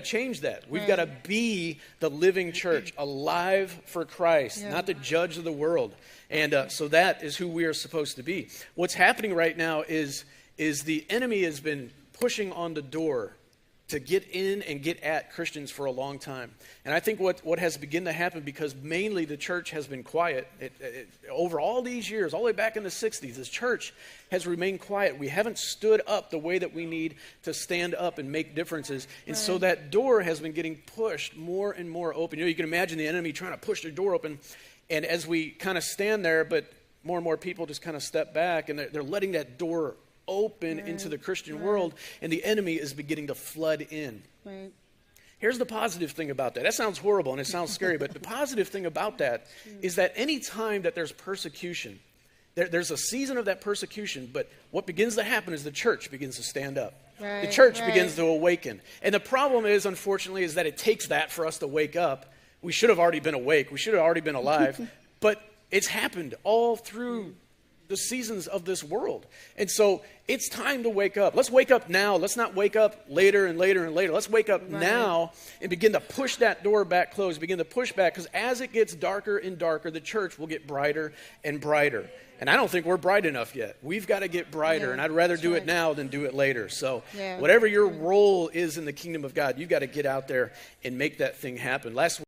change that. We've got to be the living church, alive for Christ, not the judge of the world. And so that is who we are supposed to be. What's happening right now is the enemy has been pushing on the door to get in and get at Christians for a long time. And I think what has begun to happen, because mainly the church has been quiet, over all these years, all the way back in the 60s, this church has remained quiet. We haven't stood up the way that we need to stand up and make differences. And so that door has been getting pushed more and more open. You can imagine the enemy trying to push the door open. And as we kind of stand there, but more and more people just kind of step back, and they're letting that door open into the Christian world, and the enemy is beginning to flood in. Here's the positive thing about that. That sounds horrible and it sounds scary, but the positive thing about that is that any time that there's persecution, there's a season of that persecution, but what begins to happen is the church begins to stand up. The church begins to awaken. And the problem is, unfortunately, is that it takes that for us to wake up. We should have already been awake. We should have already been alive. But it's happened all through the seasons of this world. And so it's time to wake up. Let's wake up now. Let's not wake up later and later and later. Let's wake up now and begin to push that door back closed, begin to push back, because as it gets darker and darker, the church will get brighter and brighter. And I don't think we're bright enough yet. We've got to get brighter, and I'd rather do it now than do it later. So whatever your role is in the kingdom of God, you've got to get out there and make that thing happen. Last week,